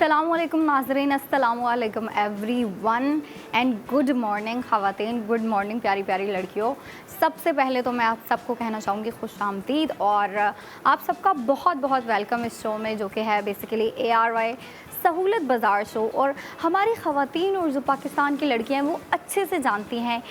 अस्सलामुअलैकुम नाज़रीन, अस्सलामुअलैकुम एवरीवन एंड गुड मॉर्निंग ख़वातीन, गुड मॉर्निंग प्यारी प्यारी लड़कियों। सबसे पहले तो मैं आप सबको कहना चाहूँगी खुशामदीद और आप सबका बहुत बहुत वेलकम इस शो में, जो कि है बेसिकली ARY सहूलत बाज़ार शो। और हमारी ख़वातीन और जो पाकिस्तान की लड़कियां हैं वो अच्छे से जानती हैं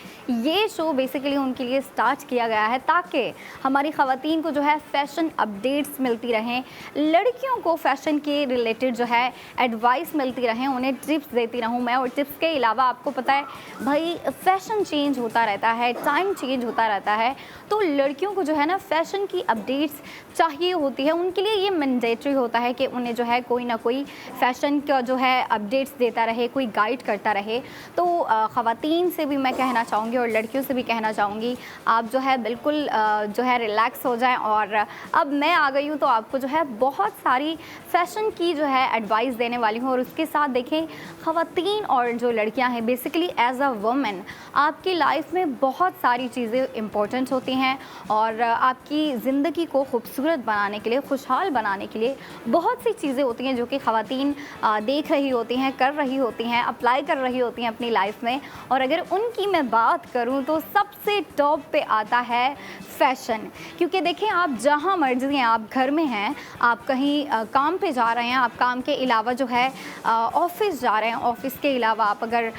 ये शो बेसिकली उनके लिए स्टार्ट किया गया है ताकि हमारी ख़वातीन को जो है फ़ैशन अपडेट्स मिलती रहें, लड़कियों को फ़ैशन के रिलेटेड जो है एडवाइस मिलती रहें, उन्हें टिप्स देती रहूं मैं। और टिप्स के अलावा आपको पता है भाई फ़ैशन चेंज होता रहता है, टाइम चेंज होता रहता है, तो लड़कियों को जो है ना फ़ैशन की अपडेट्स चाहिए होती है। उनके लिए ये मैंडेटरी होता है कि उन्हें जो है कोई ना कोई फ़ैशन का जो है अपडेट्स देता रहे, कोई गाइड करता रहे। तो ख़वातीन से भी मैं कहना चाहूँगी और लड़कियों से भी कहना चाहूँगी, आप जो है बिल्कुल जो है रिलैक्स हो जाएं। और अब मैं आ गई हूँ तो आपको जो है बहुत सारी फ़ैशन की जो है एडवाइस देने वाली हूँ। और उसके साथ देखें ख़वातीन और जो लड़कियाँ हैं बेसिकली एज अ वुमेन आपकी लाइफ में बहुत सारी चीज़ें इम्पोर्टेंट होती हैं और आपकी ज़िंदगी को खूबसूरत बनाने के लिए, खुशहाल बनाने के लिए बहुत सी चीज़ें होती हैं जो कि ख़वातीन देख रही होती हैं, कर रही होती हैं, अप्लाई कर रही होती हैं अपनी लाइफ में। और अगर उनकी मैं बात करूं तो सबसे टॉप पे आता है फ़ैशन। क्योंकि देखें आप जहां मर्जी हैं, आप घर में हैं, आप कहीं काम पे जा रहे हैं, आप काम के अलावा जो है ऑफिस जा रहे हैं, ऑफिस के अलावा आप अगर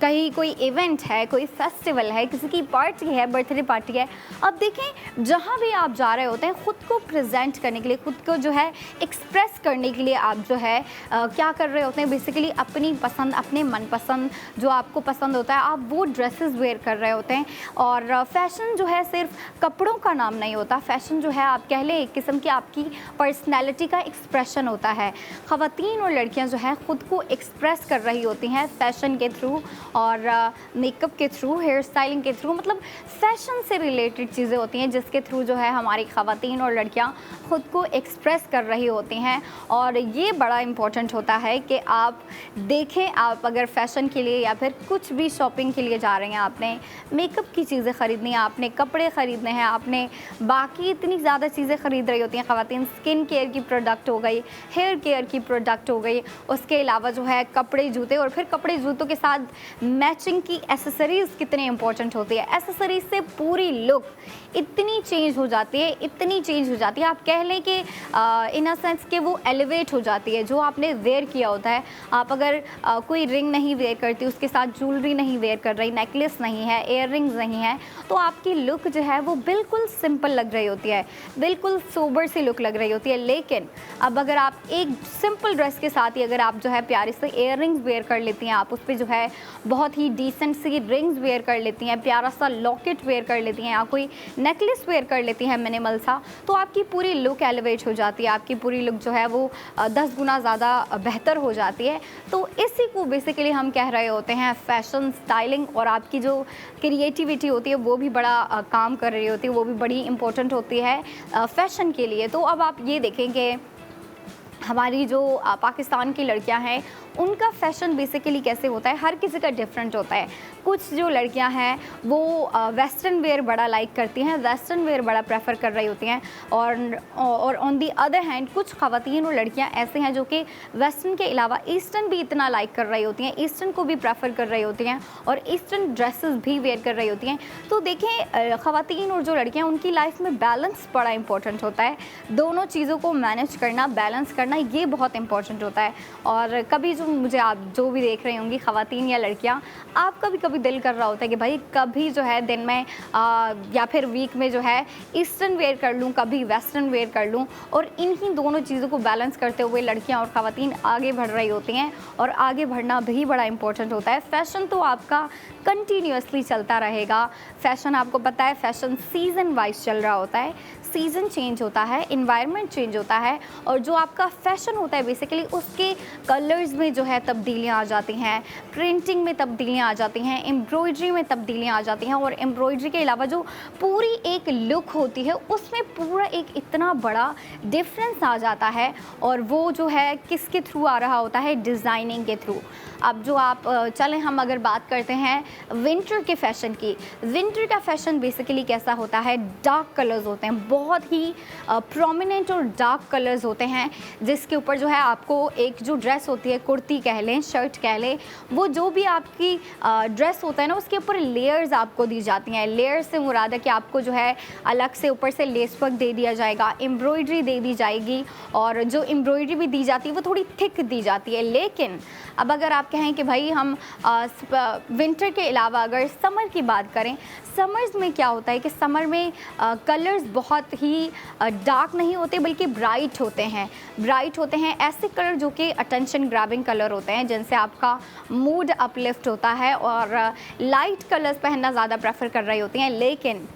कहीं कोई इवेंट है, कोई फेस्टिवल है, किसी की पार्टी है, बर्थडे पार्टी है, अब देखें जहाँ भी आप जा रहे होते हैं ख़ुद को प्रेजेंट करने के लिए, ख़ुद को जो है एक्सप्रेस करने के लिए आप जो है क्या कर रहे होते हैं बेसिकली अपनी पसंद, अपने मनपसंद जो आपको पसंद होता है आप वो ड्रेसेस वेयर कर रहे होते हैं। और फ़ैशन जो है सिर्फ कपड़ों का नाम नहीं होता, फ़ैशन जो है आप कह लें एक किस्म की आपकी पर्सनैलिटी का एक्सप्रेशन होता है। ख़वातीन और लड़कियाँ जो है ख़ुद को एक्सप्रेस कर रही होती हैं फ़ैशन के थ्रू और मेकअप के थ्रू, हेयर स्टाइलिंग के थ्रू, मतलब फ़ैशन से रिलेटेड चीज़ें होती हैं जिसके थ्रू जो है हमारी ख़वातीन और लड़कियां ख़ुद को एक्सप्रेस कर रही होती हैं। और ये बड़ा इम्पॉर्टेंट होता है कि आप देखें, आप अगर फ़ैशन के लिए या फिर कुछ भी शॉपिंग के लिए जा रहे हैं, आपने मेकअप की चीज़ें ख़रीदनी है, आपने कपड़े ख़रीदने हैं, आपने बाकी इतनी ज़्यादा चीज़ें ख़रीद रही होती हैं ख़वातीन, स्किन केयर की प्रोडक्ट हो गई, हेयर केयर की प्रोडक्ट हो गई, उसके अलावा जो है कपड़े जूते, और फिर कपड़े जूतों के साथ मैचिंग की एसेसरीज़ कितनी इंपॉर्टेंट होती है। एसेसरीज़ से पूरी लुक इतनी चेंज हो जाती है, इतनी चेंज हो जाती है, आप कह लें कि इन अ सेंस कि वो एलिवेट हो जाती है जो आपने वेयर किया होता है। आप अगर कोई रिंग नहीं वेयर करती, उसके साथ ज्वेलरी नहीं वेयर कर रही, नेकलेस नहीं है, एयर रिंग्स नहीं है, तो आपकी लुक जो है वो बिल्कुल सिंपल लग रही होती है, बिल्कुल सोबर सी लुक लग रही होती है। लेकिन अब अगर आप एक सिंपल ड्रेस के साथ ही अगर आप जो है प्यारे से एयर रिंग्स वेयर कर लेती हैं, आप उस पर जो है बहुत ही डिसेंट सी रिंग्स वेयर कर लेती हैं, प्यारा सा लॉकेट वेयर कर लेती हैं या कोई नेकलेस वेयर कर लेती हैं मिनिमल सा, तो आपकी पूरी लुक एलिवेट हो जाती है, आपकी पूरी लुक जो है वो 10 गुना ज़्यादा बेहतर हो जाती है। तो इसी को बेसिकली हम कह रहे होते हैं फ़ैशन स्टाइलिंग। और आपकी जो क्रिएटिविटी होती है वो भी बड़ा काम कर रही होती है, वो भी बड़ी इंपॉर्टेंट होती है फ़ैशन के लिए। तो अब आप ये देखें कि हमारी जो पाकिस्तान की लड़कियां हैं उनका फ़ैशन बेसिकली कैसे होता है, हर किसी का डिफरेंट होता है। कुछ जो लड़कियां हैं वो वेस्टर्न वेयर बड़ा लाइक करती हैं, वेस्टर्न वेयर बड़ा प्रेफर कर रही होती हैं। और ऑन दी अदर हैंड कुछ ख़वातीन और लड़कियां ऐसे हैं जो कि वेस्टर्न के अलावा ईस्टर्न भी इतना लाइक कर रही होती हैं, ईस्टर्न को भी प्रेफर कर रही होती हैं और ईस्टर्न ड्रेसेस भी वेयर कर रही होती हैं। तो देखें ख़वातीन और जो लड़कियाँ उनकी लाइफ में बैलेंस बड़ा इंपॉर्टेंट होता है, दोनों चीज़ों को मैनेज करना, बैलेंस करना ये बहुत इंपॉर्टेंट होता है। और कभी जो मुझे आप जो भी देख रही होंगी ख़वातीन या लड़कियां, आपका भी कभी दिल कर रहा होता है कि भाई कभी जो है दिन में या फिर वीक में जो है ईस्टर्न वेयर कर लूं, कभी वेस्टर्न वेयर कर लूं। और इन्हीं दोनों चीज़ों को बैलेंस करते हुए लड़कियां और ख़वातीन आगे बढ़ रही होती हैं और आगे बढ़ना भी बड़ा इंपॉर्टेंट होता है। फ़ैशन तो आपका कंटिन्यूसली चलता रहेगा। फ़ैशन आपको पता है फ़ैशन सीज़न वाइज चल रहा होता है, सीज़न चेंज होता है, इन्वायरमेंट चेंज होता है और जो आपका फ़ैशन होता है बेसिकली उसके कलर्स में जो है तब्दीलियाँ आ जाती हैं, प्रिंटिंग में तब्दीलियाँ आ जाती हैं, एम्ब्रॉयडरी में तब्दीलियाँ आ जाती हैं। और एम्ब्रॉयडरी के अलावा जो पूरी एक लुक होती है उसमें पूरा एक इतना बड़ा डिफरेंस आ जाता है और वो जो है किसके थ्रू आ रहा होता है, डिज़ाइनिंग के थ्रू। अब जो आप चलें हम अगर बात करते हैं विंटर के फ़ैशन की, विंटर का फ़ैशन बेसिकली कैसा होता है, डार्क कलर्स होते हैं, बहुत ही प्रोमिनेंट और डार्क कलर्स होते हैं, जिसके ऊपर जो है आपको एक जो ड्रेस होती है, कुर्ती कह लें, शर्ट कह लें, वो जो भी आपकी ड्रेस होता है ना, उसके ऊपर लेयर्स आपको दी जाती हैं। लेयर्स से मुराद है कि आपको जो है अलग से ऊपर से लेस वर्क दे दिया जाएगा, एम्ब्रॉयडरी दे दी जाएगी, और जो एम्ब्रॉयडरी भी दी जाती है वो थोड़ी थिक दी जाती है। लेकिन अब अगर आप कहें कि भाई हम विंटर के अलावा अगर समर की बात करें, समर्स में क्या होता है कि समर में कलर्स बहुत ही डार्क नहीं होते बल्कि ब्राइट होते हैं। ब्राइट होते हैं ऐसे कलर जो कि अटेंशन ग्रैबिंग कलर होते हैं, जिनसे आपका मूड अपलिफ्ट होता है, और लाइट कलर्स पहनना ज़्यादा प्रेफर कर रही होती हैं। लेकिन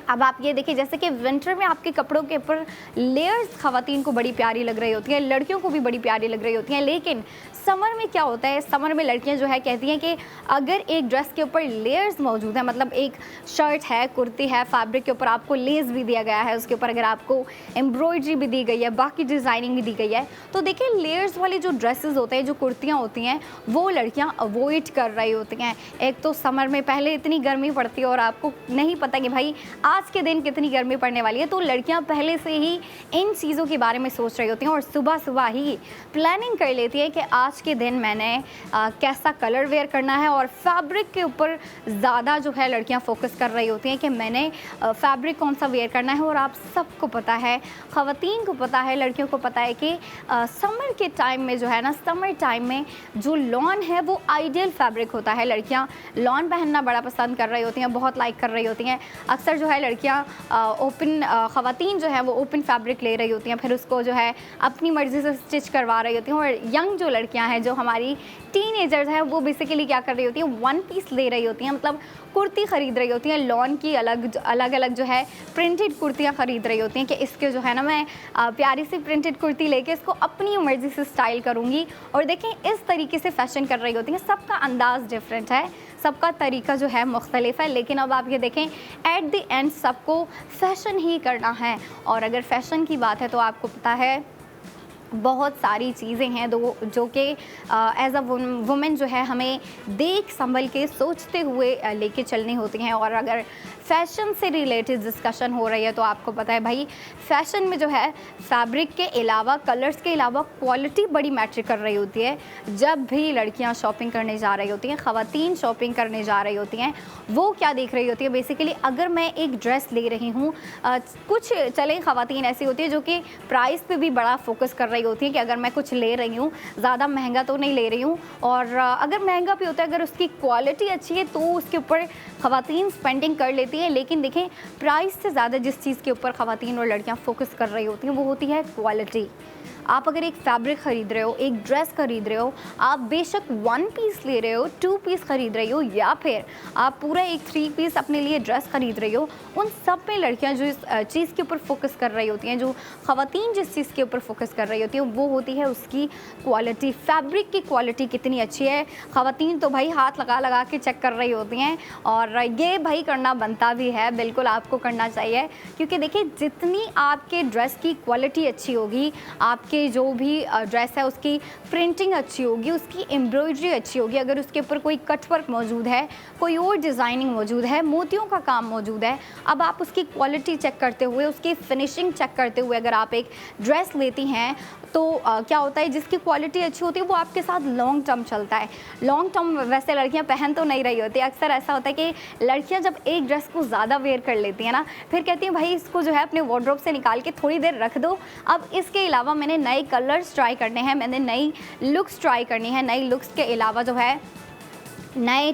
अब आप ये देखिए, जैसे कि विंटर में आपके कपड़ों के ऊपर लेयर्स ख़वातीन को बड़ी प्यारी लग रही होती हैं, लड़कियों को भी बड़ी प्यारी लग रही होती हैं। लेकिन समर में क्या होता है, समर में लड़कियां जो है कहती हैं कि अगर एक ड्रेस के ऊपर लेयर्स मौजूद है, मतलब एक शर्ट है, कुर्ती है, फैब्रिक के ऊपर आपको लेस भी दिया गया है, उसके ऊपर अगर आपको एम्ब्रॉयडरी भी दी गई है, बाकी डिज़ाइनिंग भी दी गई है, तो देखिए लेयर्स वाले जो ड्रेसेस होते हैं, जो कुर्तियाँ होती हैं, वो लड़कियाँ अवॉइड कर रही होती हैं। एक तो समर में पहले इतनी गर्मी पड़ती है और आपको नहीं पता कि भाई आज के दिन कितनी गर्मी पड़ने वाली है, तो लड़कियां पहले से ही इन चीज़ों के बारे में सोच रही होती हैं और सुबह सुबह ही प्लानिंग कर लेती है कि आज के दिन मैंने कैसा कलर वेयर करना है, और फैब्रिक के ऊपर ज़्यादा जो है लड़कियां फोकस कर रही होती हैं कि मैंने फैब्रिक कौन सा वेयर करना है। और आप सबको पता है, ख़वातीन को पता है, लड़कियों को पता है कि समर के टाइम में जो है ना, समर टाइम में जो लॉन है वो आइडियल फैब्रिक होता है। लड़कियाँ लॉन पहनना बड़ा पसंद कर रही होती हैं, बहुत लाइक कर रही होती हैं। अक्सर जो है लड़कियाँ ओपन ख़वातीन जो है वो ओपन फैब्रिक ले रही होती हैं, फिर उसको जो है अपनी मर्ज़ी से स्टिच करवा रही होती हैं। और यंग जो लड़कियां हैं, जो हमारी टीनेजर्स हैं, वो बेसिकली क्या कर रही होती हैं, वन पीस ले रही होती हैं, मतलब कुर्ती ख़रीद रही होती हैं, लॉन की अलग अलग जो है प्रिंटेड कुर्तियाँ ख़रीद रही होती हैं कि इसके जो है ना मैं प्यारी सी प्रिंटेड कुर्ती लेके इसको अपनी मर्ज़ी से स्टाइल करूँगी। और देखें इस तरीके से फ़ैशन कर रही होती हैं। सबका अंदाज़ डिफरेंट है, सबका तरीका जो है मुख्तलिफ है, लेकिन अब आप ये देखें एट द एंड सबको फ़ैशन ही करना है। और अगर फ़ैशन की बात है तो आपको पता है बहुत सारी चीज़ें हैं जो कि एज अ वुमेन जो है हमें देख संभल के सोचते हुए लेके चलनी होती हैं। और अगर फ़ैशन से रिलेटेड डिस्कशन हो रही है तो आपको पता है भाई, फ़ैशन में जो है फैब्रिक के अलावा, कलर्स के अलावा क्वालिटी बड़ी मैटर कर रही होती है। जब भी लड़कियां शॉपिंग करने जा रही होती हैं, ख़वातीन शॉपिंग करने जा रही होती हैं, वो क्या देख रही होती है बेसिकली, अगर मैं एक ड्रेस ले रही हूँ, कुछ चलें ख़वातीन ऐसी होती है जो कि प्राइस पे भी बड़ा फोकस कर रही होती है कि अगर मैं कुछ ले रही हूँ ज़्यादा महंगा तो नहीं ले रही हूँ, और अगर महंगा भी होता है, अगर उसकी क्वालिटी अच्छी है तो उसके ऊपर ख़वातीन स्पेंडिंग कर लेती है। लेकिन देखें प्राइस से ज़्यादा जिस चीज़ के ऊपर ख़वातीन और लड़कियाँ फोकस कर रही होती हैं वो होती है क्वालिटी। आप अगर एक फैब्रिक ख़रीद रहे हो, एक ड्रेस ख़रीद रहे हो, आप बेशक 1 पीस ले रहे हो, 2 पीस ख़रीद रही हो, या फिर आप पूरा एक 3 पीस अपने लिए ड्रेस ख़रीद रही हो, उन सब में लड़कियां जो इस चीज़ के ऊपर फोकस कर रही होती हैं, जो ख़वातीन जिस चीज़ के ऊपर फोकस कर रही होती हैं, वो होती है उसकी क्वालिटी। फैब्रिक की क्वालिटी कितनी अच्छी है, ख़वातीन तो भाई हाथ लगा लगा के चेक कर रही होती हैं, और ये भाई करना बनता भी है, बिल्कुल आपको करना चाहिए। क्योंकि देखिए जितनी आपके ड्रेस की क्वालिटी अच्छी होगी, आपके जो भी ड्रेस है उसकी प्रिंटिंग अच्छी होगी, उसकी एम्ब्रॉयडरी अच्छी होगी, अगर उसके ऊपर कोई कटवर्क मौजूद है, कोई और डिज़ाइनिंग मौजूद है, मोतियों का काम मौजूद है, अब आप उसकी क्वालिटी चेक करते हुए, उसकी फिनिशिंग चेक करते हुए अगर आप एक ड्रेस लेती हैं तो क्या होता है, जिसकी क्वालिटी अच्छी होती है वो आपके साथ लॉन्ग टर्म चलता है। लॉन्ग टर्म वैसे लड़कियां पहन तो नहीं रही होती, अक्सर ऐसा होता है कि लड़कियां जब एक ड्रेस को ज़्यादा वेयर कर लेती हैं ना, फिर कहती हैं भाई इसको जो है अपने वार्डरोब से निकाल के थोड़ी देर रख दो, अब इसके अलावा मैंने नए कलर्स ट्राई करने हैं, मैंने नई लुक्स ट्राई करनी है। नई लुक्स के अलावा जो है नए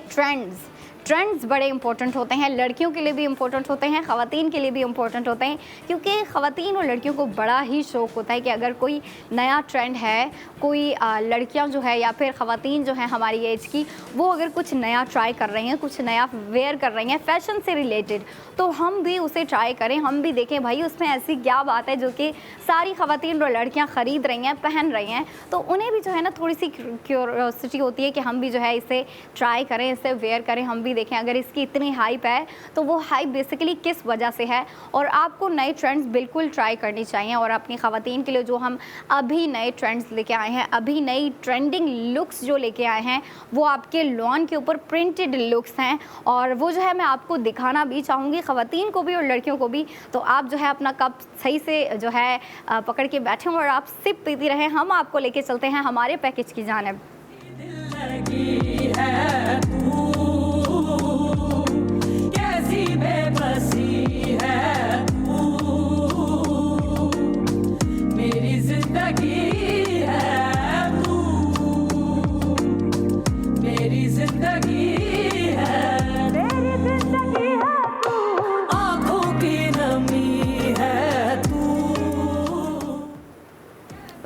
ट्रेंड्स बड़े इंपॉर्टेंट होते हैं, लड़कियों के लिए भी इंपॉर्टेंट होते हैं, ख़वातीन के लिए भी इंपॉर्टेंट होते हैं, क्योंकि ख़वातीन और लड़कियों को बड़ा ही शौक़ होता है कि अगर कोई नया ट्रेंड है, कोई लड़कियां जो है या फिर ख़वातीन जो हैं हमारी एज की, वो अगर कुछ नया ट्राई कर रही हैं, कुछ नया वेयर कर रही हैं फ़ैशन से रिलेटेड, तो हम भी उसे ट्राई करें, हम भी देखें भाई उसमें ऐसी क्या बात है जो कि सारी ख़वातीन और लड़कियाँ ख़रीद रही हैं, पहन रही हैं, तो उन्हें भी जो है ना थोड़ी सी क्यूरोसिटी होती है कि हम भी जो है इसे ट्राई करें, इसे वेयर करें, हम भी देखें अगर इसकी इतनी हाइप है तो वो हाइप बेसिकली किस वजह से है, और आपको नए ट्रेंड्स बिल्कुल ट्राई करनी चाहिए। और अपनी ख़वातीन के लिए जो हम अभी नए ट्रेंड्स लेके आए हैं, अभी नई ट्रेंडिंग लुक्स जो लेके आए हैं, वो आपके लॉन के ऊपर प्रिंटेड लुक्स हैं, और वो जो है मैं आपको दिखाना भी चाहूँगी, ख़वातीन को भी और लड़कियों को भी। तो आप जो है अपना कप सही से जो है पकड़ के बैठे और आप सिप पीती रहें। हम आपको लेके चलते हैं हमारे पैकेज की जानिब।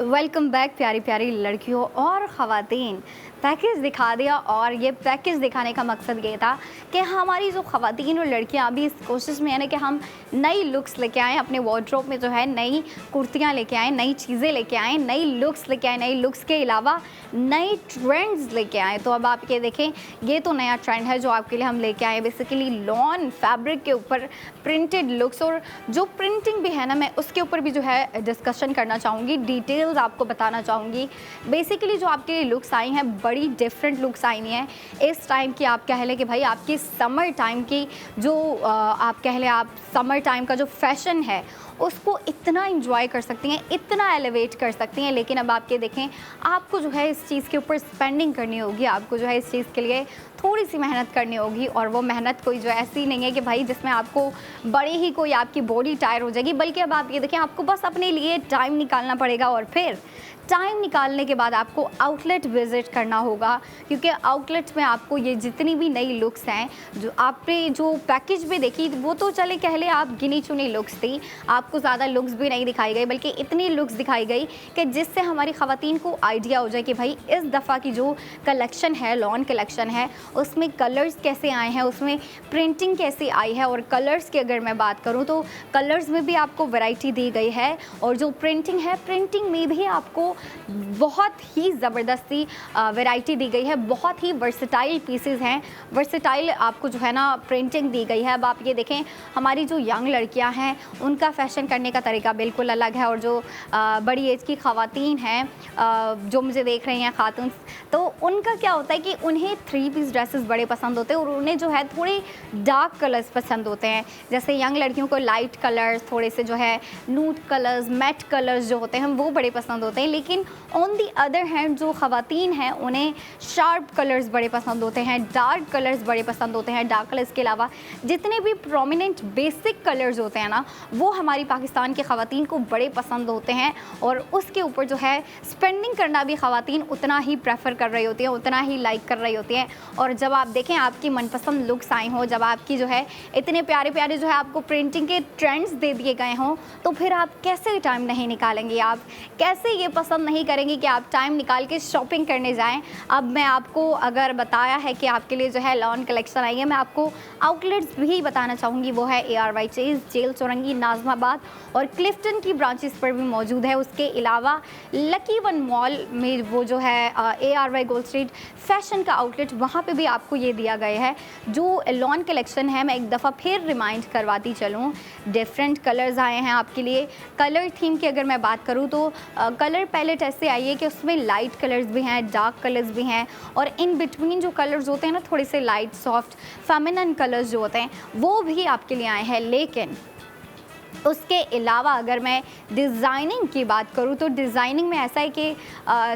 वेलकम बैक प्यारी प्यारी लड़कियों और ख़वातीन। पैकेज दिखा दिया, और ये पैकेज दिखाने का मकसद ये था कि हमारी जो ख़वातीन और लड़कियां अभी इस कोशिश में है ना कि हम नई लुक्स लेके आएँ, अपने वार्डरोब में जो है नई कुर्तियां लेके आएँ, नई चीज़ें लेके आएँ, नई लुक्स लेके आएँ, नई लुक्स के अलावा नई ट्रेंड्स लेके आएँ। तो अब आप ये देखें, ये तो नया ट्रेंड है जो आपके लिए हम लेके आए, बेसिकली लॉन फैब्रिक के ऊपर प्रिंटेड लुक्स। और जो प्रिंटिंग भी है ना, मैं उसके ऊपर भी जो है डिस्कशन करना चाहूँगी, डिटेल्स आपको बताना चाहूँगी। बेसिकली जो आपके लिए लुक्स आई हैं, बड़ी डिफरेंट लुक्स आई हैं इस टाइम की। आप कह लें कि भाई आपकी समर टाइम की जो आप कह लें, आप समर टाइम का जो फैशन है उसको इतना इंजॉय कर सकती हैं, इतना एलिवेट कर सकती हैं। लेकिन अब आप ये देखें, आपको जो है इस चीज़ के ऊपर स्पेंडिंग करनी होगी, आपको जो है इस चीज़ के लिए थोड़ी सी मेहनत करनी होगी। और वो मेहनत कोई जो ऐसी नहीं है कि भाई जिसमें आपको बड़े ही कोई आपकी बॉडी टायर हो जाएगी, बल्कि अब आप ये देखें, आपको बस अपने लिए टाइम निकालना पड़ेगा, और फिर टाइम निकालने के बाद आपको आउटलेट विज़िट करना होगा, क्योंकि आउटलेट में आपको ये जितनी भी नई लुक्स हैं, जो आपने जो पैकेज में देखी वो तो चले कह ले आप गिनी चुनी लुक्स थी, आपको ज़्यादा लुक्स भी नहीं दिखाई गई, बल्कि इतनी लुक्स दिखाई गई कि जिससे हमारी ख़वातीन को आइडिया हो जाए कि भाई इस दफ़ा की जो कलेक्शन है, लॉन कलेक्शन है, उसमें कलर्स कैसे आए हैं, उसमें प्रिंटिंग कैसे आई है। और कलर्स की अगर मैं बात करूँ तो कलर्स में भी आपको वैरायटी दी गई है, और जो प्रिंटिंग है, प्रिंटिंग में भी आपको बहुत ही ज़बरदस्ती वैरायटी दी गई है, बहुत ही वर्सेटाइल पीसेस हैं, वर्सेटाइल आपको जो है ना प्रिंटिंग दी गई है। अब आप ये देखें, हमारी जो यंग लड़कियां हैं उनका फ़ैशन करने का तरीका बिल्कुल अलग है, और जो बड़ी एज की ख़वातीन हैं जो मुझे देख रही हैं खातून, तो उनका क्या होता है कि उन्हें 3 पीस ड्रेसेस बड़े पसंद होते हैं, और उन्हें जो है थोड़े डार्क कलर्स पसंद होते हैं। जैसे यंग लड़कियों को लाइट कलर्स, थोड़े से जो है नूड कलर्स, मैट कलर्स जो होते हैं वो बड़े पसंद होते हैं। लेकिन ऑन दी अदर हैंड जो ख़वातीन हैं उन्हें शार्प कलर्स बड़े पसंद होते हैं, डार्क कलर्स बड़े पसंद होते हैं। डार्क कलर्स के अलावा जितने भी प्रोमिनेंट बेसिक कलर्स होते हैं ना, वो हमारी पाकिस्तान की ख़वातीन को बड़े पसंद होते हैं, और उसके ऊपर जो है स्पेंडिंग करना भी ख़वातीन उतना ही प्रेफर कर रही होती हैं, उतना ही लाइक कर रही होती हैं। और जब आप देखें आपकी मनपसंद लुक्स आई हों, जब आपकी जो है इतने प्यारे प्यारे जो है आपको प्रिंटिंग के ट्रेंड्स दे दिए गए हों, तो फिर आप कैसे टाइम नहीं निकालेंगे, आप कैसे ये पसंद नहीं करेंगे कि आप टाइम निकाल के शॉपिंग करने जाएं। अब मैं आपको अगर बताया है कि आपके लिए जो है लॉन कलेक्शन आई है, मैं आपको आउटलेट्स भी बताना चाहूँगी। वो है ARY चेज़, जेल चौरंगी, नाज़माबाद और क्लिफ्टन की ब्रांचेस पर भी मौजूद है। उसके अलावा लकी वन मॉल में वो जो है ARY गोल्ड स्ट्रीट फैशन का आउटलेट, वहाँ पे भी आपको ये दिया गया है जो लॉन कलेक्शन है। मैं एक दफ़ा फिर रिमाइंड करवाती चलूँ, डिफरेंट कलर्स आए हैं आपके लिए। कलर थीम की अगर मैं बात करूँ तो कलर पैलेट ऐसे आई है कि उसमें लाइट कलर्स भी हैं, डार्क कलर्स भी हैं, और इन बिटवीन जो कलर्स होते हैं ना, थोड़े से लाइट सॉफ्ट फेमिनिन कलर्स जो होते हैं वो भी आपके लिए आए हैं। लेकिन उसके अलावा अगर मैं डिज़ाइनिंग की बात करूँ तो डिज़ाइनिंग में ऐसा है कि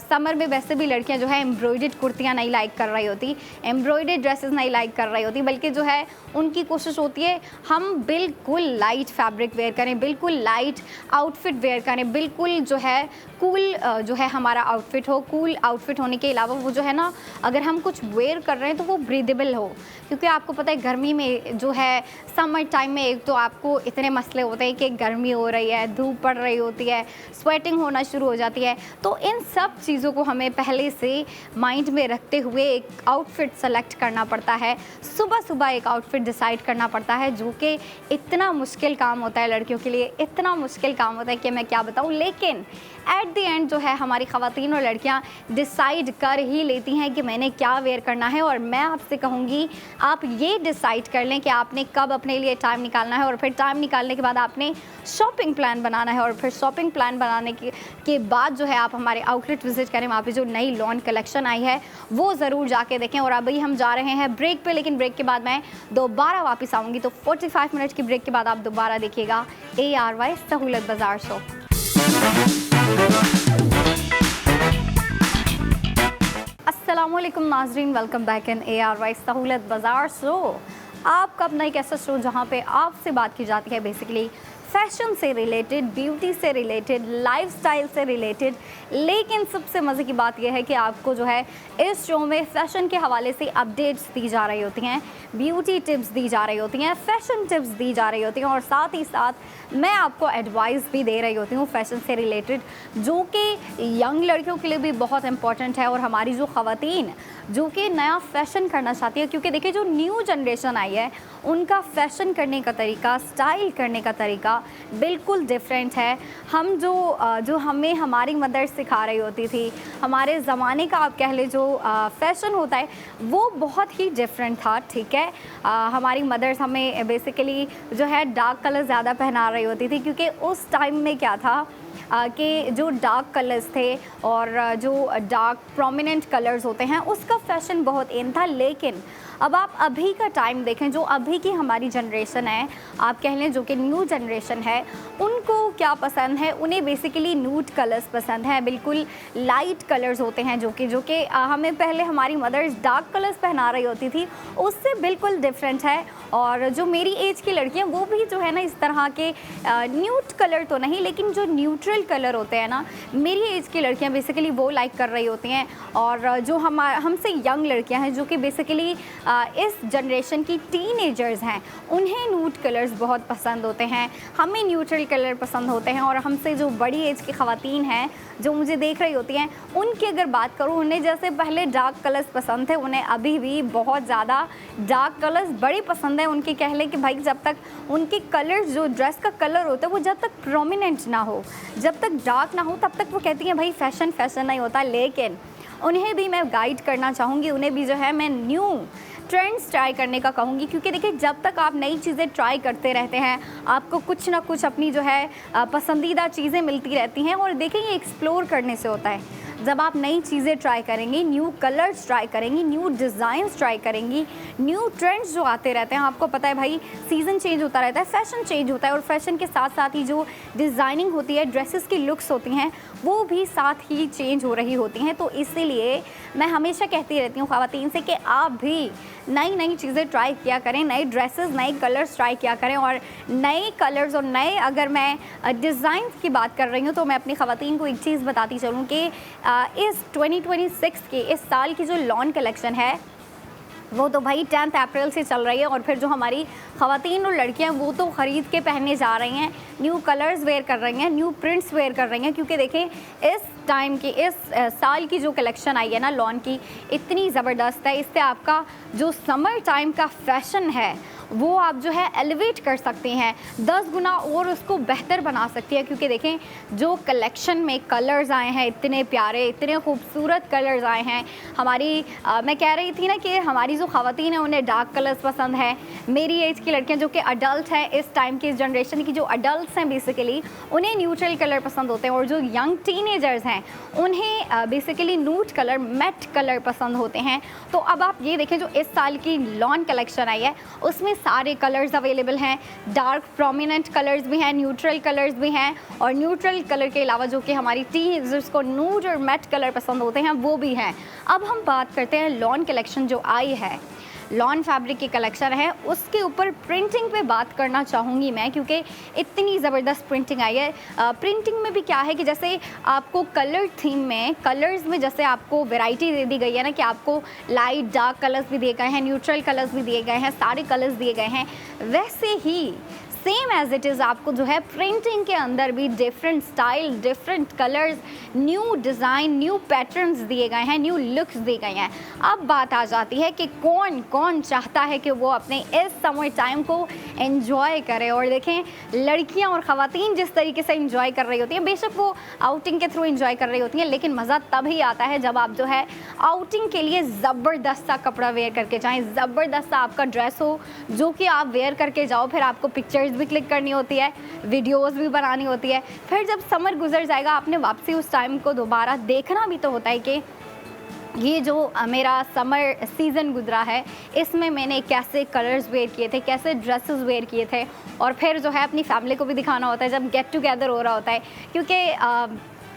समर में वैसे भी लड़कियां जो है एम्ब्रॉयडर्ड कुर्तियां नहीं लाइक कर रही होती, एम्ब्रॉयडर्ड ड्रेसेस नहीं लाइक कर रही होती, बल्कि जो है उनकी कोशिश होती है हम बिल्कुल लाइट फैब्रिक वेयर करें, बिल्कुल लाइट आउटफिट वेयर करें, बिल्कुल जो है कूल जो है हमारा आउटफिट हो। कूल आउटफिट होने के अलावा वो जो है ना, अगर हम कुछ वेयर कर रहे हैं तो वो ब्रीदेबल हो, क्योंकि आपको पता है गर्मी में जो है समर टाइम में एक तो आपको इतने मसले होते हैं कि गर्मी हो रही है, धूप पड़ रही होती है, स्वेटिंग होना शुरू हो जाती है। तो इन सब चीज़ों को हमें पहले से माइंड में रखते हुए एक आउटफिट सेलेक्ट करना पड़ता है, सुबह सुबह एक आउटफिट डिसाइड करना पड़ता है, जो कि इतना मुश्किल काम होता है लड़कियों के लिए, इतना मुश्किल काम होता है कि मैं क्या बताऊँ। लेकिन एट एट द एंड जो है हमारी ख़वातीन और लड़कियां डिसाइड कर ही लेती हैं कि मैंने क्या वेयर करना है। और मैं आपसे कहूँगी आप ये डिसाइड कर लें कि आपने कब अपने लिए टाइम निकालना है, और फिर टाइम निकालने के बाद आपने शॉपिंग प्लान बनाना है, और फिर शॉपिंग प्लान बनाने के बाद जो है आप हमारे आउटलेट विजिट करें। वहाँ पे जो नई लॉन कलेक्शन आई है वो ज़रूर जाके देखें। और अभी हम जा रहे हैं ब्रेक पे, लेकिन ब्रेक के बाद मैं दोबारा वापस आऊँगी, तो 45 मिनट की ब्रेक के बाद आप दोबारा देखिएगा ARY सहूलत बाज़ार शो। अस्सलामुअलैकुम नाज़रीन, वेलकम बैक इन ARY सहूलत बाज़ार शो। आपका अपना एक ऐसा शो जहाँ पे आपसे बात की जाती है बेसिकली फैशन से रिलेटेड, ब्यूटी से रिलेटेड, लाइफस्टाइल से रिलेटेड। लेकिन सबसे मज़े की बात यह है कि आपको जो है इस शो में फ़ैशन के हवाले से अपडेट्स दी जा रही होती हैं, ब्यूटी टिप्स दी जा रही होती हैं, फ़ैशन टिप्स दी जा रही होती हैं, और साथ ही साथ मैं आपको एडवाइस भी दे रही होती हूँ फ़ैशन से रिलेटेड, जो कि यंग लड़कियों के लिए भी बहुत इंपॉर्टेंट है, और हमारी जो ख़वातीन जो कि नया फ़ैशन करना चाहती है। क्योंकि देखिए जो न्यू जनरेशन आई है उनका फ़ैशन करने का तरीका, स्टाइल करने का तरीका बिल्कुल डिफरेंट है। हम जो हमें हमारी मदर सिखा रही होती थी, हमारे ज़माने का आप कह ले जो फ़ैशन होता है वो बहुत ही डिफरेंट था, ठीक है। हमारी मदर्स हमें बेसिकली जो है डार्क कलर ज़्यादा पहना रही होती थी, क्योंकि उस टाइम में क्या था कि जो डार्क कलर्स थे और जो डार्क प्रोमिनेंट कलर्स होते हैं उसका फ़ैशन बहुत इन था। लेकिन अब आप अभी का टाइम देखें, जो अभी की हमारी जनरेशन है, आप कह लें जो कि न्यू जनरेशन है, उनको क्या पसंद है, उन्हें बेसिकली न्यूड कलर्स पसंद है, बिल्कुल लाइट कलर्स होते हैं, जो कि हमें पहले हमारी मदर्स डार्क कलर्स पहना रही होती थी, उससे बिल्कुल डिफरेंट है। और जो मेरी एज की लड़कियाँ वो भी जो है ना इस तरह के न्यूड कलर तो नहीं, लेकिन जो न्यूट्रल कलर होते हैं ना, मेरी एज की लड़कियाँ बेसिकली वो लाइक कर रही होती हैं। और जो हमसे यंग लड़कियाँ हैं जो कि बेसिकली इस जनरेशन की टीनेजर्स हैं, उन्हें न्यूड कलर्स बहुत पसंद होते हैं, हमें न्यूट्रल कलर पसंद होते हैं। और हमसे जो बड़ी एज की ख़वातीन हैं जो मुझे देख रही होती हैं, उनकी अगर बात करूँ, उन्हें जैसे पहले डार्क कलर्स पसंद थे, उन्हें अभी भी बहुत ज़्यादा डार्क कलर्स बड़े पसंद हैं। उनके कह लें कि भाई जब तक उनके कलर्स, जो ड्रेस का कलर होता है वो जब तक प्रोमिनेंट ना हो, जब तक डार्क ना हो, तब तक वो कहती हैं भाई फ़ैशन नहीं होता। लेकिन उन्हें भी मैं गाइड करना चाहूँगी, उन्हें भी जो है मैं न्यू ट्रेंड्स ट्राई करने का कहूँगी। क्योंकि देखिए जब तक आप नई चीज़ें ट्राई करते रहते हैं, आपको कुछ ना कुछ अपनी जो है पसंदीदा चीज़ें मिलती रहती हैं। और देखिए ये एक्सप्लोर करने से होता है। जब आप नई चीज़ें ट्राई करेंगी, न्यू कलर्स ट्राई करेंगी, न्यू डिज़ाइंस ट्राई करेंगी, न्यू ट्रेंड्स जो आते रहते हैं, आपको पता है भाई सीज़न चेंज होता रहता है, फ़ैशन चेंज होता है, और फ़ैशन के साथ साथ ही जो डिज़ाइनिंग होती है, ड्रेसेस की लुक्स होती हैं, वो भी साथ ही चेंज हो रही होती हैं। तो इसीलिए मैं हमेशा कहती रहती हूँ ख़वातीन से कि आप भी नई चीज़ें ट्राई किया करें, नए ड्रेसेस, नए कलर्स ट्राई किया करें। और नए कलर्स और नए, अगर मैं डिज़ाइंस की बात कर रही हूँ, तो मैं अपनी ख़वातीन को एक चीज़ बताती चलूँ कि इस 2026 की, इस साल की जो लॉन कलेक्शन है वो तो भाई 10 अप्रैल से चल रही है। और फिर जो हमारी ख़वातीन और लड़कियां वो तो ख़रीद के पहनने जा रही हैं, न्यू कलर्स वेयर कर रही हैं, न्यू प्रिंट्स वेयर कर रही हैं। क्योंकि देखें इस टाइम की, इस साल की जो कलेक्शन आई है ना लॉन की, इतनी ज़बरदस्त है। इससे आपका जो समर टाइम का फ़ैशन है वो आप जो है एलिवेट कर सकते हैं, 10 गुना और उसको बेहतर बना सकती है। क्योंकि देखें जो कलेक्शन में कलर्स आए हैं, इतने प्यारे, इतने खूबसूरत कलर्स आए हैं। हमारी मैं कह रही थी ना कि हमारी जो ख़वातीन हैं उन्हें डार्क कलर्स पसंद है। मेरी एज की लड़कियां जो कि अडल्ट हैं, इस टाइम की, इस जनरेशन की जो अडल्ट हैं बेसिकली, उन्हें न्यूट्रल कलर पसंद होते हैं। और जो यंग टीनेजर्स हैं उन्हें basically nude colour, matte colour पसंद होते हैं। तो अब आप ये देखें जो इस साल की लॉन कलेक्शन आई है उसमें सारे कलर्स अवेलेबल हैं, डार्क प्रोमिनेंट कलर्स भी हैं, न्यूट्रल कलर्स भी हैं, और न्यूट्रल कलर के अलावा जो कि हमारी टीनेजर्स को न्यूड और मैट कलर पसंद होते हैं वो भी हैं। अब हम बात करते हैं लॉन कलेक्शन जो आई है, लॉन फैब्रिक की कलेक्शन है, उसके ऊपर प्रिंटिंग पे बात करना चाहूँगी मैं, क्योंकि इतनी ज़बरदस्त प्रिंटिंग आई है। प्रिंटिंग में भी क्या है कि जैसे आपको कलर थीम में, कलर्स में जैसे आपको वैरायटी दे दी गई है ना, कि आपको लाइट डार्क कलर्स भी दिए गए हैं, न्यूट्रल कलर्स भी दिए गए हैं, सारे कलर्स दिए गए हैं, वैसे ही सेम एज इट इज़ आपको जो है प्रिंटिंग के अंदर भी different style, different colours, new design, new patterns दिए गए हैं, न्यू लुक्स दिए गए हैं। अब बात आ जाती है कि कौन कौन चाहता है कि वो अपने इस समर टाइम को एंजॉय करे। और देखें, लड़कियां और ख़वातीन जिस तरीके से एंजॉय कर रही होती हैं, बेशक वो आउटिंग के थ्रू एंजॉय कर रही होती हैं, लेकिन मज़ा तभी आता है जब आप जो है आउटिंग के लिए ज़बरदस्त सा कपड़ा वेयर करके जाएँ, ज़बरदस्त सा आपका ड्रेस हो जो कि आप वेयर करके जाओ। फिर आपको पिक्चर्स भी क्लिक करनी होती है, वीडियोस भी बनानी होती है। फिर जब समर गुजर जाएगा, आपने वापसी उस टाइम को दोबारा देखना भी तो होता है कि ये जो मेरा समर सीज़न गुजरा है, इसमें मैंने कैसे कलर्स वेयर किए थे, कैसे ड्रेसेस वेयर किए थे। और फिर जो है अपनी फैमिली को भी दिखाना होता है जब गेट टुगेदर हो रहा होता है, क्योंकि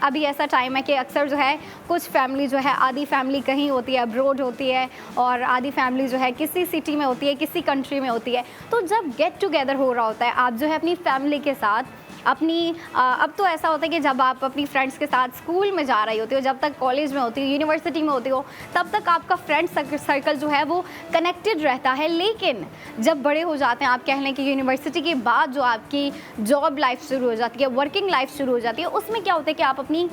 अभी ऐसा टाइम है कि अक्सर जो है कुछ फैमिली जो है, आधी फैमिली कहीं होती है, अब्रोड होती है, और आधी फैमिली जो है किसी सिटी में होती है, किसी कंट्री में होती है। तो जब गेट टुगेदर हो रहा होता है, आप जो है अपनी फैमिली के साथ अपनी अब तो ऐसा होता है कि जब आप अपनी फ्रेंड्स के साथ स्कूल में जा रही होती हो, जब तक कॉलेज में होती हो, यूनिवर्सिटी में होती हो, तब तक आपका फ्रेंड सर्कल जो है वो कनेक्टेड रहता है। लेकिन जब बड़े हो जाते हैं, आप कह लें कि यूनिवर्सिटी के बाद जो आपकी जॉब लाइफ शुरू हो जाती है, वर्किंग लाइफ शुरू हो जाती है, उसमें क्या होता है कि आप अपनी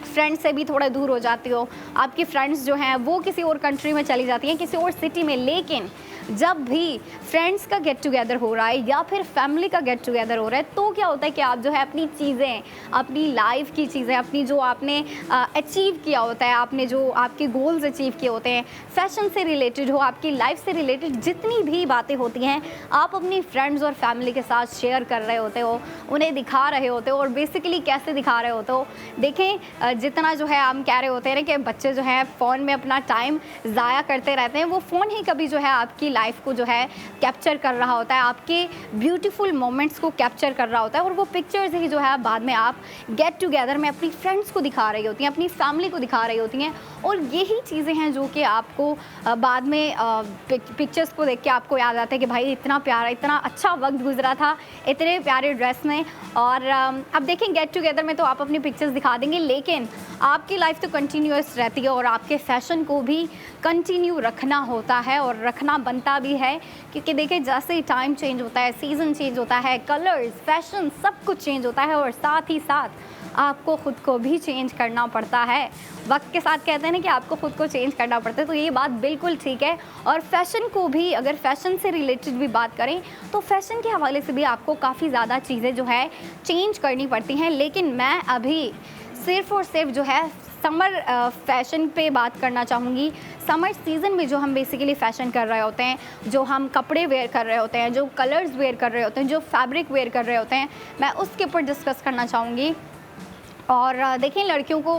फ्रेंड्स से भी थोड़ा दूर हो जाती हो। आपकी फ्रेंड्स जो हैं वो किसी और कंट्री में चली जाती हैं, किसी और सिटी में। लेकिन जब भी फ्रेंड्स का गेट टुगेदर हो रहा है या फिर फैमिली का गेट टुगेदर हो रहा है, तो क्या होता है कि आप जो है अपनी चीज़ें, अपनी लाइफ की चीज़ें, अपनी जो आपने अचीव किया होता है, आपने जो आपके गोल्स अचीव किए होते हैं, फैशन से रिलेटेड हो, आपकी लाइफ से रिलेटेड जितनी भी बातें होती हैं, आप अपनी फ्रेंड्स और फैमिली के साथ शेयर कर रहे होते हो, उन्हें दिखा रहे होते हो। और बेसिकली कैसे दिखा रहे होते हो, देखें, जितना जो है हम कह रहे होते हैं ना कि बच्चे जो है फ़ोन में अपना टाइम ज़ाया करते रहते हैं, वो फ़ोन ही कभी जो है आपकी लाइफ को जो है कैप्चर कर रहा होता है, आपके ब्यूटीफुल मोमेंट्स को कैप्चर कर रहा होता है। और वो पिक्चर्स ही जो है बाद में आप गेट टुगेदर में अपनी फ्रेंड्स को दिखा रही होती हैं, अपनी फैमिली को दिखा रही होती हैं। और यही चीज़ें हैं जो कि आपको बाद में पिक्चर्स को देख के आपको याद आता है कि भाई इतना प्यारा, इतना अच्छा वक्त गुजरा था इतने प्यारे ड्रेस में। और अब देखें, गेट टुगेदर में तो आप अपनी पिक्चर्स दिखा देंगे, लेकिन आपकी लाइफ तो कंटिन्यूअस रहती है और आपके फैशन को भी कंटिन्यू रखना होता है और रखना बनता भी है। क्योंकि देखिए, जैसे ही टाइम चेंज होता है, सीज़न चेंज होता है, कलर्स, फैशन सब कुछ चेंज होता है, और साथ ही साथ आपको ख़ुद को भी चेंज करना पड़ता है। वक्त के साथ कहते हैं ना कि आपको ख़ुद को चेंज करना पड़ता है, तो ये बात बिल्कुल ठीक है। और फैशन को भी, अगर फैशन से रिलेटेड भी बात करें, तो फैशन के हवाले से भी आपको काफ़ी ज़्यादा चीज़ें जो है चेंज करनी पड़ती हैं। लेकिन मैं अभी सिर्फ़ और सिर्फ जो है समर फैशन पे बात करना चाहूँगी। समर सीज़न में जो हम बेसिकली फ़ैशन कर रहे होते हैं, जो हम कपड़े वेयर कर रहे होते हैं, जो कलर्स वेयर कर रहे होते हैं, जो फैब्रिक वेयर कर रहे होते हैं, मैं उसके ऊपर डिस्कस करना चाहूँगी। और देखिए, लड़कियों को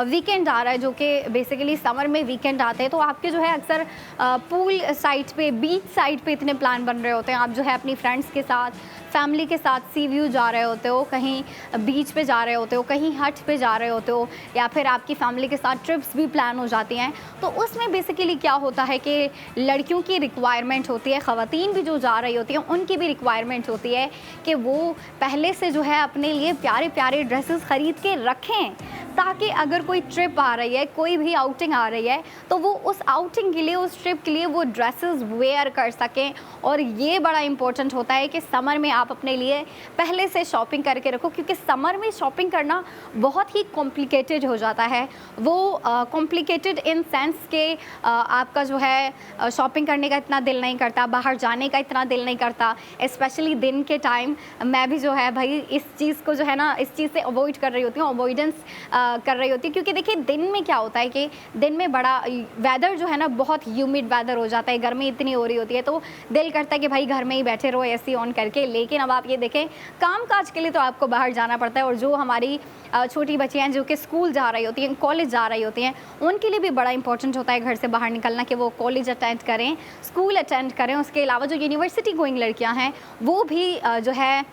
वीकेंड आ रहा है, जो कि बेसिकली समर में वीकेंड आते हैं, तो आपके जो है अक्सर पूल साइड पे, बीच साइड पे इतने प्लान बन रहे होते हैं। आप जो है अपनी फ्रेंड्स के साथ, फैमिली के साथ सी व्यू जा रहे होते हो, कहीं बीच पे जा रहे होते हो, कहीं हट पे जा रहे होते हो, या फिर आपकी फैमिली के साथ ट्रिप्स भी प्लान हो जाती हैं। तो उसमें बेसिकली क्या होता है कि लड़कियों की रिक्वायरमेंट होती है, ख़वातीन भी जो जा रही होती हैं उनकी भी रिक्वायरमेंट होती है कि वो पहले से जो है अपने लिए प्यारे प्यारे ड्रेसेस ख़रीद के रखें, ताकि अगर कोई ट्रिप आ रही है, कोई भी आउटिंग आ रही है, तो वो उस आउटिंग के लिए, उस ट्रिप के लिए वो ड्रेसेस वेयर कर सकें। और ये बड़ा इंपॉर्टेंट होता है कि समर में आप अपने लिए पहले से शॉपिंग करके रखो, क्योंकि समर में शॉपिंग करना बहुत ही कॉम्प्लिकेटेड हो जाता है। वो कॉम्प्लिकेटेड इन सेंस के आपका जो है शॉपिंग करने का इतना दिल नहीं करता, बाहर जाने का इतना दिल नहीं करता, स्पेशली दिन के टाइम। मैं भी जो है भाई इस चीज़ को जो है ना, इस चीज़ से अवॉइड कर रही होती हूँ, अवॉइडेंस कर रही होती है। क्योंकि देखिए, दिन में क्या होता है कि दिन में बड़ा वेदर जो है ना, बहुत ह्यूमिड वेदर हो जाता है, गर्मी इतनी हो रही होती है, तो दिल करता है कि भाई घर में ही बैठे रहो एसी ऑन करके। लेकिन अब आप ये देखें, काम काज के लिए तो आपको बाहर जाना पड़ता है। और जो हमारी छोटी बच्चियाँ हैं जो कि स्कूल जा रही होती हैं, कॉलेज जा रही होती हैं, उनके लिए भी बड़ा इंपॉर्टेंट होता है घर से बाहर निकलना, कि वो कॉलेज अटेंड करें, स्कूल अटेंड करें। उसके अलावा जो यूनिवर्सिटी गोइंग लड़कियाँ हैं, वो भी जो है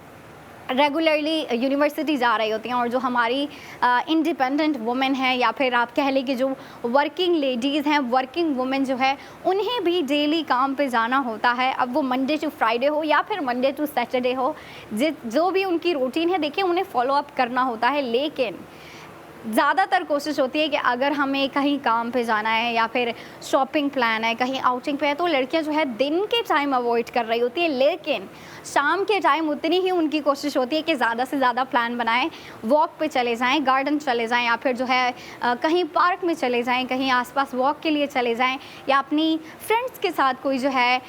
रेगुलरली यूनिवर्सिटी जा रही होती हैं। और जो हमारी इंडिपेंडेंट वुमेन हैं, या फिर आप कह लें कि जो वर्किंग लेडीज़ हैं, वर्किंग वुमेन जो है, उन्हें भी डेली काम पे जाना होता है। अब वो मंडे टू फ्राइडे हो या फिर मंडे टू सैटरडे हो, जो भी उनकी रूटीन है, देखिए उन्हें फॉलो अप करना होता है। लेकिन ज़्यादातर कोशिश होती है कि अगर हमें कहीं काम पे जाना है या फिर शॉपिंग प्लान है, कहीं आउटिंग पे है, तो लड़कियां जो है दिन के टाइम अवॉइड कर रही होती है, लेकिन शाम के टाइम उतनी ही उनकी कोशिश होती है कि ज़्यादा से ज़्यादा प्लान बनाएं, वॉक पे चले जाएं, गार्डन चले जाएं, या फिर जो है कहीं पार्क में चले जाएं, कहीं आसपास वॉक के लिए चले जाएं, या अपनी फ्रेंड्स के साथ कोई जो है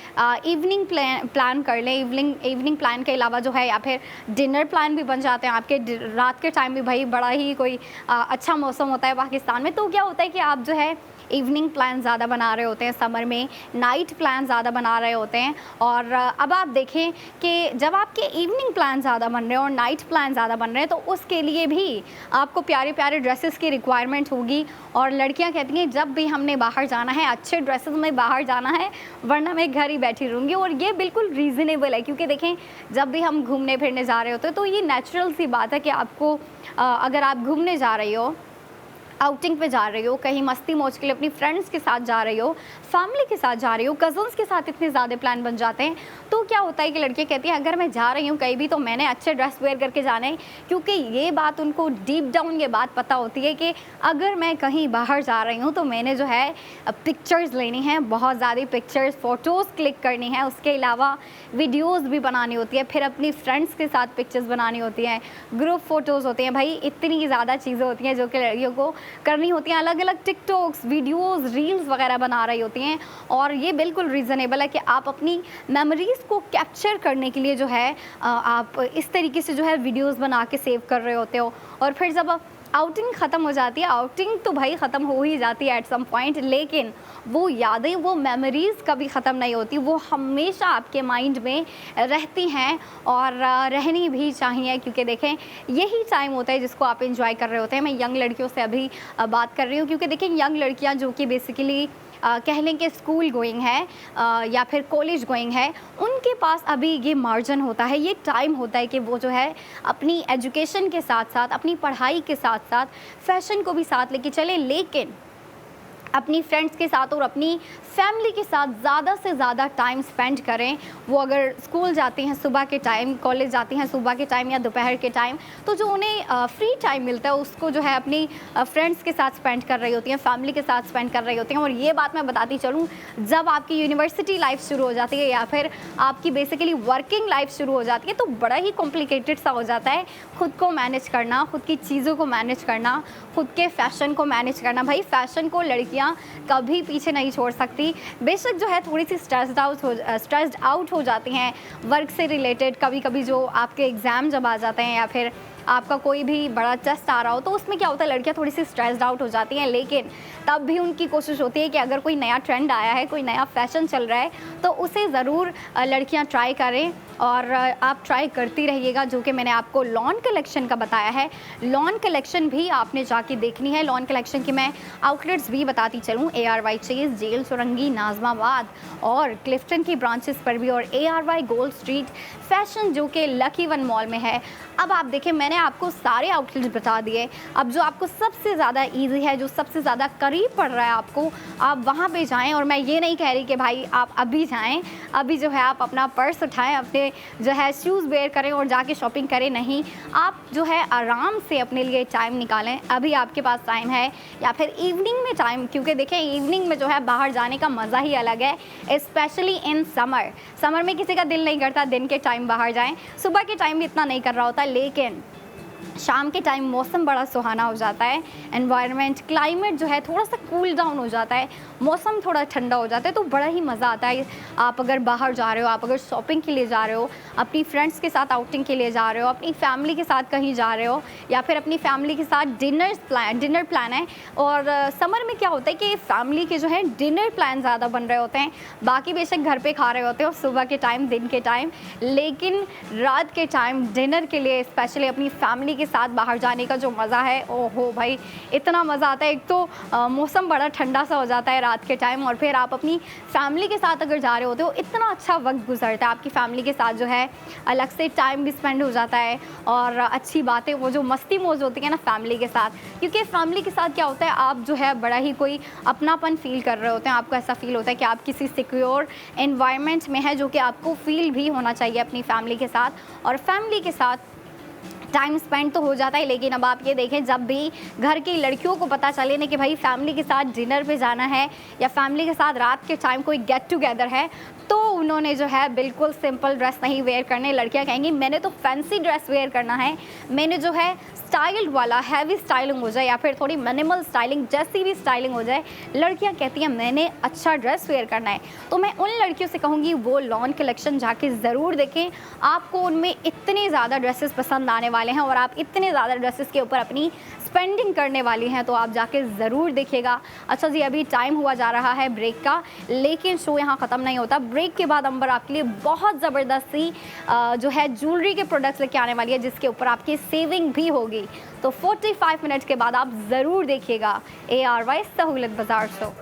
इवनिंग प्लान कर लें। इवनिंग प्लान के अलावा जो है या फिर डिनर प्लान भी बन जाते हैं आपके। रात के टाइम भी भाई बड़ा ही कोई अच्छा मौसम होता है पाकिस्तान में, तो क्या होता है कि आप जो है इवनिंग प्लान ज़्यादा बना रहे होते हैं, समर में नाइट प्लान ज़्यादा बना रहे होते हैं। और अब आप देखें कि जब आपके इवनिंग प्लान ज़्यादा बन रहे हैं और नाइट प्लान ज़्यादा बन रहे हैं, तो उसके लिए भी आपको प्यारे प्यारे ड्रेसेस की रिक्वायरमेंट होगी। और लड़कियां कहती हैं जब भी हमने बाहर जाना है, अच्छे ड्रेसेस में बाहर जाना है, वरना मैं घर ही बैठी रहूँगी। और ये बिल्कुल रीज़नेबल है, क्योंकि देखें जब भी हम घूमने फिरने जा रहे होते हैं तो ये नेचुरल सी बात है कि आपको अगर आप घूमने जा रही हो, आउटिंग पे जा रही हो, कहीं मस्ती मौज के लिए अपनी फ्रेंड्स के साथ जा रही हो, फैमिली के साथ जा रही हो, कज़न्स के साथ इतने ज़्यादा प्लान बन जाते हैं, तो क्या होता है कि लड़कियाँ कहती हैं अगर मैं जा रही हूँ कहीं भी तो मैंने अच्छे ड्रेस वेयर करके जाना है। क्योंकि ये बात उनको डीप डाउन ये बात पता होती है कि अगर मैं कहीं बाहर जा रही हूँ तो मैंने जो है पिक्चर्स लेनी है, बहुत ज़्यादा पिक्चर्स, फ़ोटोज़ क्लिक करनी है, उसके अलावा वीडियोज़ भी बनानी होती है, फिर अपनी फ्रेंड्स के साथ पिक्चर्स बनानी होती हैं, ग्रुप फ़ोटोज़ होती हैं। भाई इतनी ज़्यादा चीज़ें होती हैं जो कि लड़कियों को करनी होती हैं, अलग अलग टिकटॉक्स, वीडियोस, रील्स वगैरह बना रही होती हैं। और ये बिल्कुल रीज़नेबल है कि आप अपनी मेमोरीज़ को कैप्चर करने के लिए जो है आप इस तरीके से जो है वीडियोस बना के सेव कर रहे होते हो। और फिर जब आउटिंग ख़त्म हो जाती है, आउटिंग तो भाई ख़त्म हो ही जाती है एट सम पॉइंट, लेकिन वो यादें, वो मेमोरीज़ कभी ख़त्म नहीं होती, वो हमेशा आपके माइंड में रहती हैं और रहनी भी चाहिए। क्योंकि देखें यही टाइम होता है जिसको आप एंजॉय कर रहे होते हैं। मैं यंग लड़कियों से अभी बात कर रही हूँ, क्योंकि देखें यंग लड़कियाँ जो कि बेसिकली कह लें कि स्कूल गोइंग है या फिर कॉलेज गोइंग है, उनके पास अभी ये मार्जिन होता है, ये टाइम होता है कि वो जो है अपनी एजुकेशन के साथ साथ, अपनी पढ़ाई के साथ साथ फैशन को भी साथ लेके चले, लेकिन अपनी फ्रेंड्स के साथ और अपनी फैमिली के साथ ज़्यादा से ज़्यादा टाइम स्पेंड करें। वो अगर स्कूल जाती हैं सुबह के टाइम, कॉलेज जाती हैं सुबह के टाइम या दोपहर के टाइम, तो जो उन्हें फ्री टाइम मिलता है उसको जो है अपनी फ्रेंड्स के साथ स्पेंड कर रही होती हैं, फैमिली के साथ स्पेंड कर रही होती हैं। और ये बात मैं बताती चलूँ, जब आपकी यूनिवर्सिटी लाइफ शुरू हो जाती है या फिर आपकी बेसिकली वर्किंग लाइफ शुरू हो जाती है, तो बड़ा ही कॉम्प्लिकेटेड सा हो जाता है खुद को मैनेज करना, खुद की चीज़ों को मैनेज करना, खुद के फैशन को मैनेज करना। भाई फैशन को लड़कियाँ कभी पीछे नहीं छोड़ सकती। बेशक जो है थोड़ी सी स्ट्रेस्ड आउट हो जाती हैं वर्क से रिलेटेड, कभी कभी जो आपके एग्ज़ाम जब आ जाते हैं या फिर आपका कोई भी बड़ा टेस्ट आ रहा हो, तो उसमें क्या होता है लड़कियां थोड़ी सी स्ट्रेस्ड आउट हो जाती हैं, लेकिन तब भी उनकी कोशिश होती है कि अगर कोई नया ट्रेंड आया है, कोई नया फैशन चल रहा है, तो उसे ज़रूर लड़कियां ट्राई करें। और आप ट्राई करती रहिएगा, जो कि मैंने आपको लॉन कलेक्शन का बताया है। लॉन कलेक्शन भी आपने जाके देखनी है। लॉन कलेक्शन की मैं आउटलेट्स भी बताती चलूँ, ARY चेज़, जेल सुरंगी, नाज़माबाद और क्लिफ्टन की ब्रांचेस पर भी, और ARY गोल्ड स्ट्रीट फैशन जो कि लकी वन मॉल में है। अब आप देखें मैंने आपको सारे आउटलेट्स बता दिए। अब जो आपको सबसे ज़्यादा ईजी है, जो सबसे ज़्यादा करीब पड़ रहा है आपको, आप वहाँ पे जाएं। और मैं ये नहीं कह रही कि भाई आप अभी जाएं, अभी जो है आप अपना पर्स उठाएं, अपने जो है शूज़ वेयर करें और जाके शॉपिंग करें। नहीं, आप जो है आराम से अपने लिए टाइम निकालें, अभी आपके पास टाइम है, या फिर इवनिंग में टाइम, क्योंकि देखें इवनिंग में जो है बाहर जाने का मज़ा ही अलग है, स्पेशली इन समर में किसी का दिल नहीं करता दिन के टाइम बाहर जाएं। सुबह के टाइम भी इतना नहीं कर रहा होता, लेकिन शाम के टाइम मौसम बड़ा सुहाना हो जाता है, एनवायरनमेंट, क्लाइमेट जो है थोड़ा सा कूल डाउन हो जाता है, मौसम थोड़ा ठंडा हो जाता है, तो बड़ा ही मज़ा आता है। आप अगर बाहर जा रहे हो, आप अगर शॉपिंग के लिए जा रहे हो, अपनी फ्रेंड्स के साथ आउटिंग के लिए जा रहे हो, अपनी फैमिली के साथ कहीं जा रहे हो, या फिर अपनी फैमिली के साथ डिनर प्लान है। और समर में क्या होता है कि फैमिली के जो है डिनर प्लान ज़्यादा बन रहे होते हैं। बाकी बेशक घर पे खा रहे होते हो सुबह के टाइम, दिन के टाइम, लेकिन रात के टाइम डिनर के लिए स्पेशली अपनी फैमिली के साथ बाहर जाने का जो मज़ा है, ओहो भाई इतना मज़ा आता है। एक तो मौसम बड़ा ठंडा सा हो जाता है रात के टाइम, और फिर आप अपनी फैमिली के साथ अगर जा रहे होते हो, इतना अच्छा वक्त गुजरता है आपकी फैमिली के साथ, जो है अलग से टाइम भी स्पेंड हो जाता है। और अच्छी बातें, वो जो मस्ती मौज होती है ना फैमिली के साथ, क्योंकि फैमिली के साथ क्या होता है आप जो है बड़ा ही कोई अपनापन फील कर रहे होते हैं। आपको ऐसा फील होता है कि आप किसी सिक्योर एनवायरनमेंट में है, जो कि आपको फील भी होना चाहिए अपनी फैमिली के साथ। और फैमिली के साथ टाइम स्पेंड तो हो जाता है, लेकिन अब आप ये देखें जब भी घर की लड़कियों को पता चले ना कि भाई फैमिली के साथ डिनर पे जाना है या फैमिली के साथ रात के टाइम कोई गेट टुगेदर है, तो उन्होंने जो है बिल्कुल सिंपल ड्रेस नहीं वेयर करने। लड़कियां कहेंगी मैंने तो फैंसी ड्रेस वेयर करना है, मैंने जो है स्टाइल्ड वाला हैवी स्टाइलिंग हो जाए या फिर थोड़ी मिनिमल स्टाइलिंग, जैसी भी स्टाइलिंग हो जाए, लड़कियां कहती हैं मैंने अच्छा ड्रेस वेयर करना है। तो मैं उन लड़कियों से कहूँगी वो लॉन कलेक्शन जाके ज़रूर देखें, आपको उनमें इतने ज़्यादा ड्रेसेस पसंद आने वाले हैं और आप इतने ज़्यादा ड्रेसेस के ऊपर अपनी स्पेंडिंग करने वाली हैं, तो आप जाके ज़रूर देखिएगा। अच्छा जी, अभी टाइम हुआ जा रहा है ब्रेक का, लेकिन शो यहाँ ख़त्म नहीं होता। ब्रेक के बाद अंबर आपके लिए बहुत ज़बरदस्ती जो है ज्वेलरी के प्रोडक्ट्स लेके आने वाली है, जिसके ऊपर आपकी सेविंग भी होगी। तो 45 मिनट के बाद आप ज़रूर देखिएगा ARY सहूलत बाज़ार शो।